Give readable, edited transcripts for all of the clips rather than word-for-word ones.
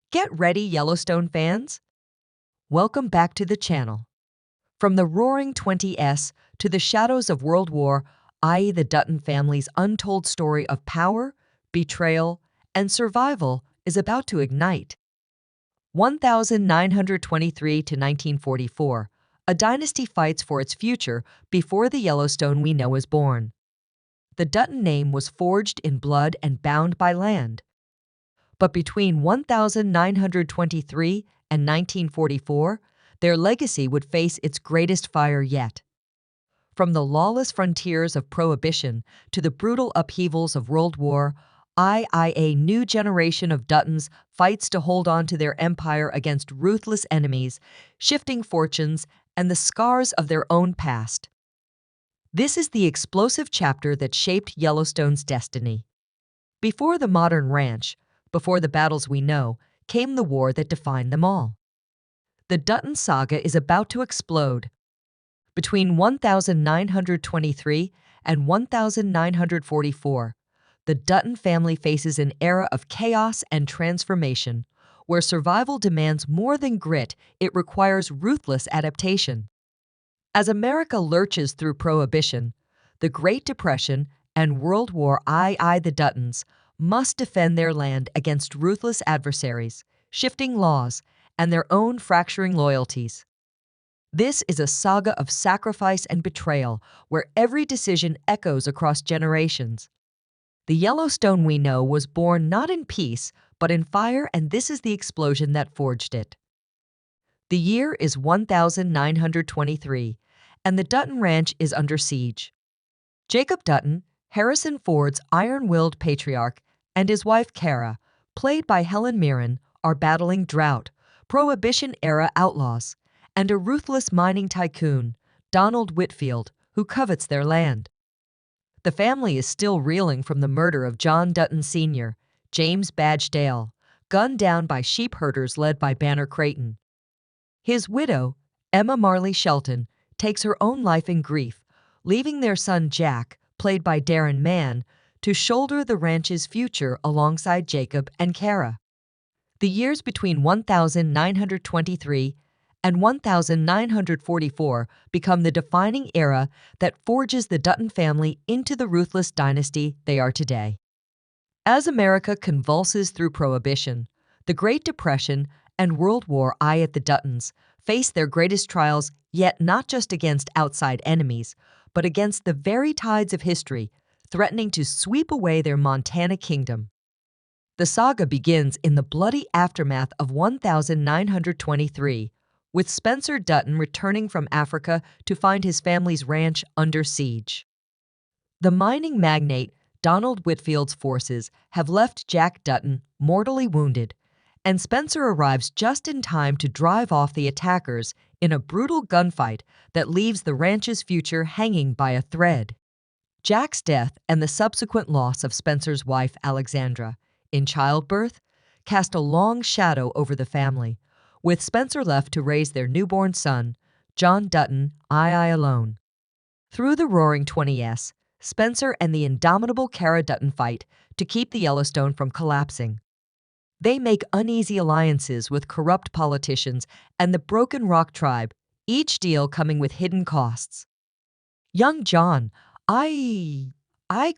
Get ready, Yellowstone fans! Welcome back to the channel. From the Roaring '20s to the shadows of World War, I.e. the Dutton family's untold story of power, betrayal, and survival is about to ignite. 1923 to 1944, a dynasty fights for its future before the Yellowstone we know is born. The Dutton name was forged in blood and bound by land. But between 1923 and 1944, their legacy would face its greatest fire yet. From the lawless frontiers of Prohibition to the brutal upheavals of World War II, a new generation of Duttons fights to hold on to their empire against ruthless enemies, shifting fortunes, and the scars of their own past. This is the explosive chapter that shaped Yellowstone's destiny. Before the modern ranch, before the battles we know, came the war that defined them all. The Dutton saga is about to explode. Between 1923 and 1944, the Dutton family faces an era of chaos and transformation, where survival demands more than grit, it requires ruthless adaptation. As America lurches through Prohibition, the Great Depression, and World War II, the Duttons must defend their land against ruthless adversaries, shifting laws, and their own fracturing loyalties. This is a saga of sacrifice and betrayal where every decision echoes across generations. The Yellowstone we know was born not in peace, but in fire, and this is the explosion that forged it. The year is 1923, and the Dutton Ranch is under siege. Jacob Dutton, Harrison Ford's iron-willed patriarch, and his wife Kara, played by Helen Mirren, are battling drought, Prohibition-era outlaws, and a ruthless mining tycoon, Donald Whitfield, who covets their land. The family is still reeling from the murder of John Dutton Sr., James Badge Dale, gunned down by sheep herders led by Banner Creighton. His widow, Emma Marley Shelton, takes her own life in grief, leaving their son Jack, played by Darren Mann, to shoulder the ranch's future alongside Jacob and Kara. The years between 1923 and 1944 become the defining era that forges the Dutton family into the ruthless dynasty they are today. As America convulses through Prohibition, the Great Depression, and World War I, the Duttons face their greatest trials, yet not just against outside enemies, but against the very tides of history, threatening to sweep away their Montana kingdom. The saga begins in the bloody aftermath of 1923, with Spencer Dutton returning from Africa to find his family's ranch under siege. The mining magnate Donald Whitfield's forces have left Jack Dutton mortally wounded, and Spencer arrives just in time to drive off the attackers in a brutal gunfight that leaves the ranch's future hanging by a thread. Jack's death and the subsequent loss of Spencer's wife, Alexandra, in childbirth, cast a long shadow over the family, with Spencer left to raise their newborn son, John Dutton, II alone. Through the Roaring '20s, Spencer and the indomitable Kara Dutton fight to keep the Yellowstone from collapsing. They make uneasy alliances with corrupt politicians and the Broken Rock tribe, each deal coming with hidden costs. Young John, I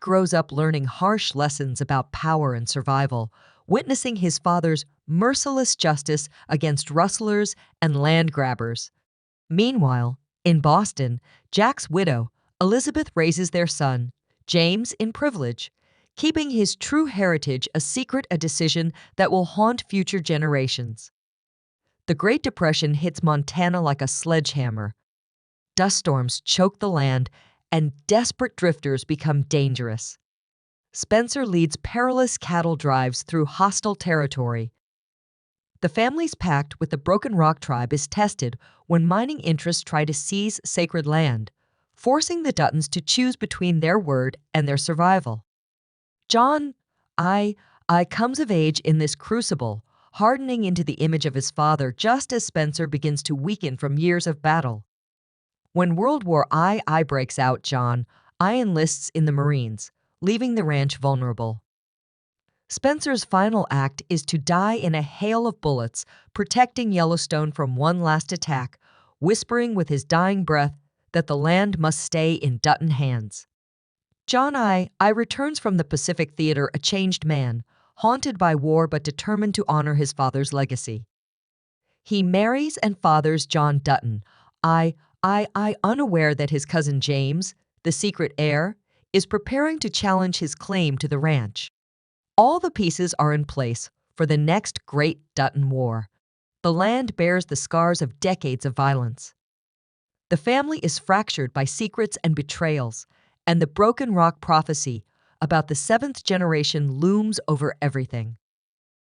grows up learning harsh lessons about power and survival, witnessing his father's merciless justice against rustlers and land grabbers. Meanwhile, in Boston, Jack's widow, Elizabeth, raises their son, James, in privilege, keeping his true heritage a secret, a decision that will haunt future generations. The Great Depression hits Montana like a sledgehammer. Dust storms choke the land, and desperate drifters become dangerous. Spencer leads perilous cattle drives through hostile territory. The family's pact with the Broken Rock tribe is tested when mining interests try to seize sacred land, forcing the Duttons to choose between their word and their survival. John, I comes of age in this crucible, hardening into the image of his father just as Spencer begins to weaken from years of battle. When World War II breaks out, John I enlists in the Marines, leaving the ranch vulnerable. Spencer's final act is to die in a hail of bullets, protecting Yellowstone from one last attack, whispering with his dying breath that the land must stay in Dutton hands. John I returns from the Pacific Theater a changed man, haunted by war but determined to honor his father's legacy. He marries and fathers John Dutton, unaware that his cousin James, the secret heir, is preparing to challenge his claim to the ranch. All the pieces are in place for the next great Dutton War. The land bears the scars of decades of violence. The family is fractured by secrets and betrayals, and the Broken Rock prophecy about the seventh generation looms over everything.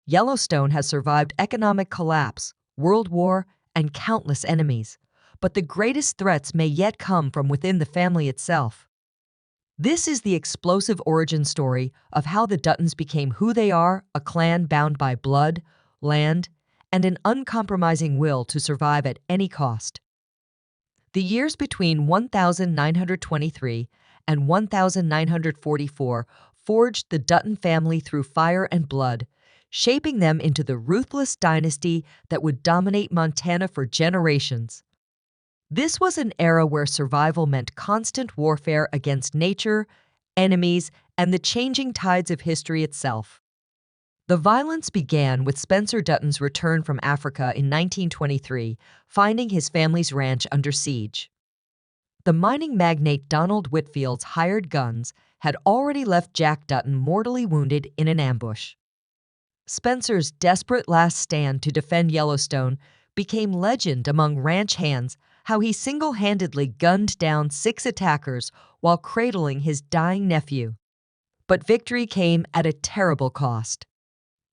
Yellowstone has survived economic collapse, world war, and countless enemies, but the greatest threats may yet come from within the family itself. This is the explosive origin story of how the Duttons became who they are, a clan bound by blood, land, and an uncompromising will to survive at any cost. The years between 1923 and 1944 forged the Dutton family through fire and blood, shaping them into the ruthless dynasty that would dominate Montana for generations. This was an era where survival meant constant warfare against nature, enemies, and the changing tides of history itself. The violence began with Spencer Dutton's return from Africa in 1923, finding his family's ranch under siege. The mining magnate Donald Whitfield's hired guns had already left Jack Dutton mortally wounded in an ambush. Spencer's desperate last stand to defend Yellowstone became legend among ranch hands, how he single-handedly gunned down 6 attackers while cradling his dying nephew. But victory came at a terrible cost.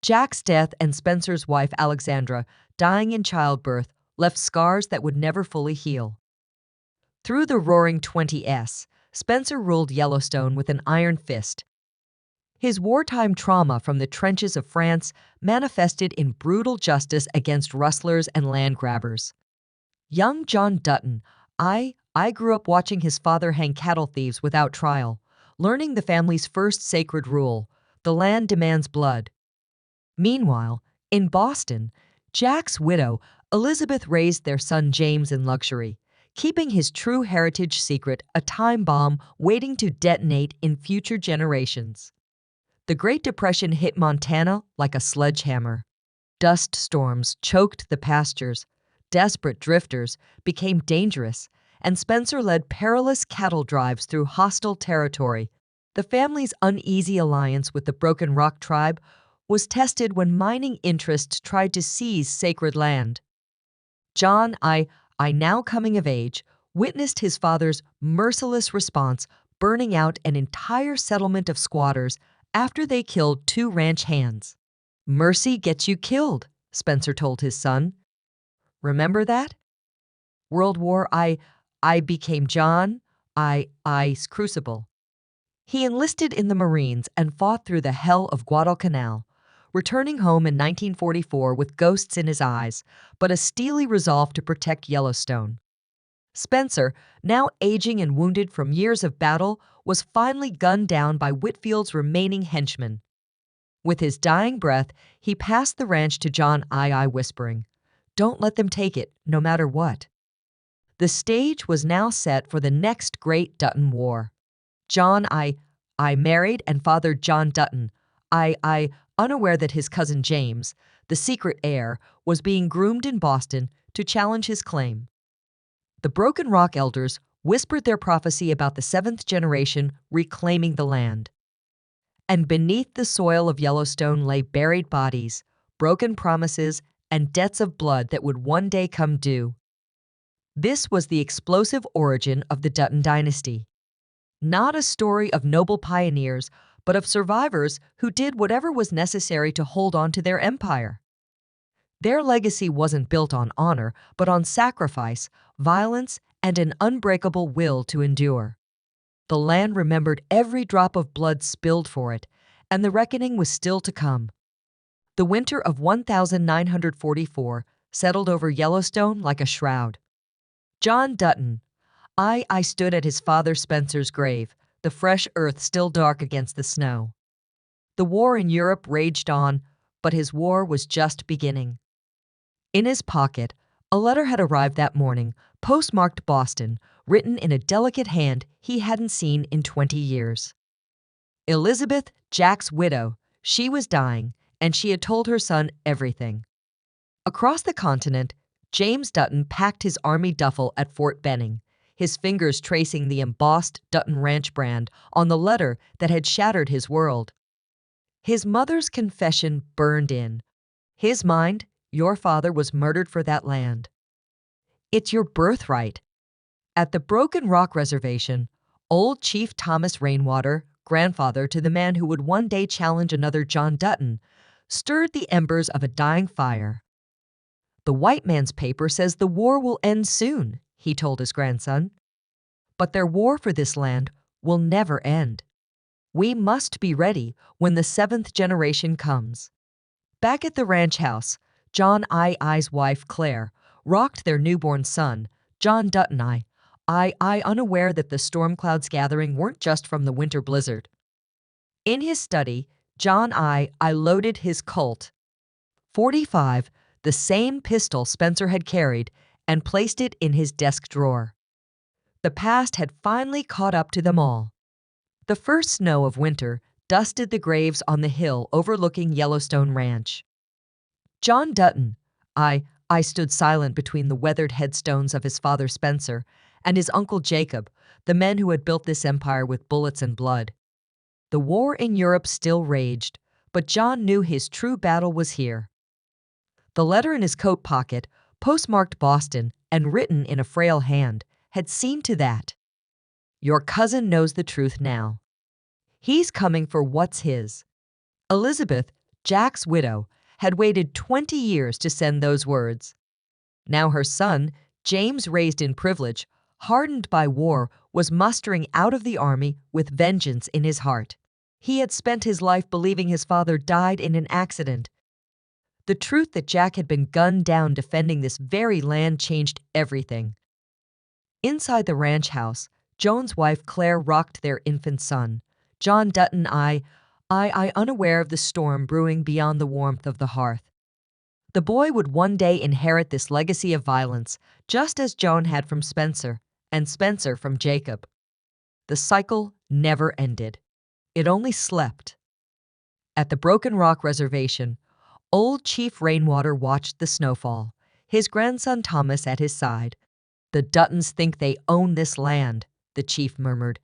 Jack's death and Spencer's wife Alexandra, dying in childbirth, left scars that would never fully heal. Through the Roaring '20s, Spencer ruled Yellowstone with an iron fist. His wartime trauma from the trenches of France manifested in brutal justice against rustlers and land grabbers. Young John Dutton, I grew up watching his father hang cattle thieves without trial, learning the family's first sacred rule: the land demands blood. Meanwhile, in Boston, Jack's widow, Elizabeth, raised their son James in luxury, keeping his true heritage secret, a time bomb waiting to detonate in future generations. The Great Depression hit Montana like a sledgehammer. Dust storms choked the pastures, desperate drifters became dangerous, and Spencer led perilous cattle drives through hostile territory. The family's uneasy alliance with the Broken Rock tribe was tested when mining interests tried to seize sacred land. John I, now coming of age, witnessed his father's merciless response, burning out an entire settlement of squatters after they killed 2 ranch hands. "Mercy gets you killed," Spencer told his son. "Remember that?" World War I became John I's crucible. He enlisted in the Marines and fought through the hell of Guadalcanal, returning home in 1944 with ghosts in his eyes, but a steely resolve to protect Yellowstone. Spencer, now aging and wounded from years of battle, was finally gunned down by Whitfield's remaining henchmen. With his dying breath, he passed the ranch to John I, whispering, "Don't let them take it, no matter what." The stage was now set for the next great Dutton War. John I married and fathered John Dutton, unaware that his cousin James, the secret heir, was being groomed in Boston to challenge his claim. The Broken Rock elders whispered their prophecy about the 7th generation reclaiming the land. And beneath the soil of Yellowstone lay buried bodies, broken promises, and debts of blood that would one day come due. This was the explosive origin of the Dutton dynasty. Not a story of noble pioneers, but of survivors who did whatever was necessary to hold on to their empire. Their legacy wasn't built on honor, but on sacrifice, violence, and an unbreakable will to endure. The land remembered every drop of blood spilled for it, and the reckoning was still to come. The winter of 1944 settled over Yellowstone like a shroud. John Dutton, I stood at his father Spencer's grave, the fresh earth still dark against the snow. The war in Europe raged on, but his war was just beginning. In his pocket, a letter had arrived that morning, postmarked Boston, written in a delicate hand he hadn't seen in 20 years. Elizabeth, Jack's widow, she was dying, and she had told her son everything. Across the continent, James Dutton packed his army duffel at Fort Benning, his fingers tracing the embossed Dutton Ranch brand on the letter that had shattered his world. His mother's confession burned in. His mind, your father was murdered for that land. It's your birthright. At the Broken Rock Reservation, old Chief Thomas Rainwater, grandfather to the man who would one day challenge another John Dutton, stirred the embers of a dying fire. The white man's paper says the war will end soon, he told his grandson. But their war for this land will never end. We must be ready when the seventh generation comes. Back at the ranch house, John I's wife, Claire, rocked their newborn son, John Dutton I, unaware that the storm clouds gathering weren't just from the winter blizzard. In his study, John I loaded his Colt .45, the same pistol Spencer had carried, and placed it in his desk drawer. The past had finally caught up to them all. The first snow of winter dusted the graves on the hill overlooking Yellowstone Ranch. John Dutton, I stood silent between the weathered headstones of his father Spencer and his uncle Jacob, the men who had built this empire with bullets and blood. The war in Europe still raged, but John knew his true battle was here. The letter in his coat pocket, postmarked Boston and written in a frail hand, had seen to that. Your cousin knows the truth now. He's coming for what's his. Elizabeth, Jack's widow, had waited 20 years to send those words. Now her son, James, raised in privilege, hardened by war, was mustering out of the army with vengeance in his heart. He had spent his life believing his father died in an accident. The truth that Jack had been gunned down defending this very land changed everything. Inside the ranch house, Joan's wife Claire rocked their infant son, John Dutton I, unaware of the storm brewing beyond the warmth of the hearth. The boy would one day inherit this legacy of violence, just as Joan had from Spencer, and Spencer from Jacob. The cycle never ended. It only slept. At the Broken Rock Reservation, old Chief Rainwater watched the snowfall, his grandson Thomas at his side. The Duttons think they own this land, the chief murmured.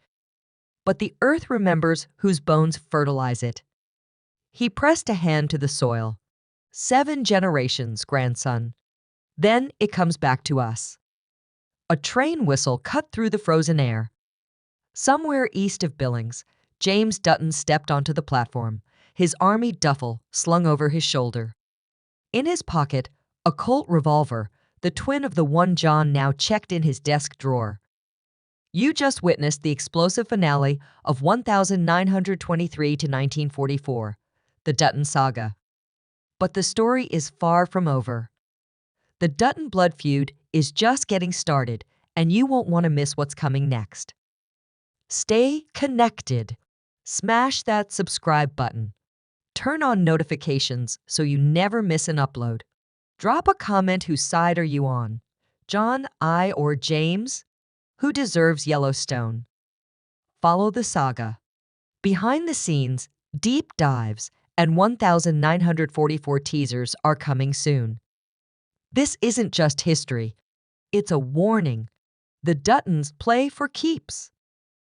But the earth remembers whose bones fertilize it. He pressed a hand to the soil. 7 generations, grandson. Then it comes back to us. A train whistle cut through the frozen air. Somewhere east of Billings, James Dutton stepped onto the platform, his army duffel slung over his shoulder. In his pocket, a Colt revolver, the twin of the one John now checked in his desk drawer. You just witnessed the explosive finale of 1923 to 1944, the Dutton saga. But the story is far from over. The Dutton blood feud is just getting started, and you won't want to miss what's coming next. Stay connected. Smash that subscribe button. Turn on notifications so you never miss an upload. Drop a comment. Whose side are you on? John, I, or James? Who deserves Yellowstone? Follow the saga. Behind the scenes, deep dives, and 1944 teasers are coming soon. This isn't just history. It's a warning. The Duttons play for keeps.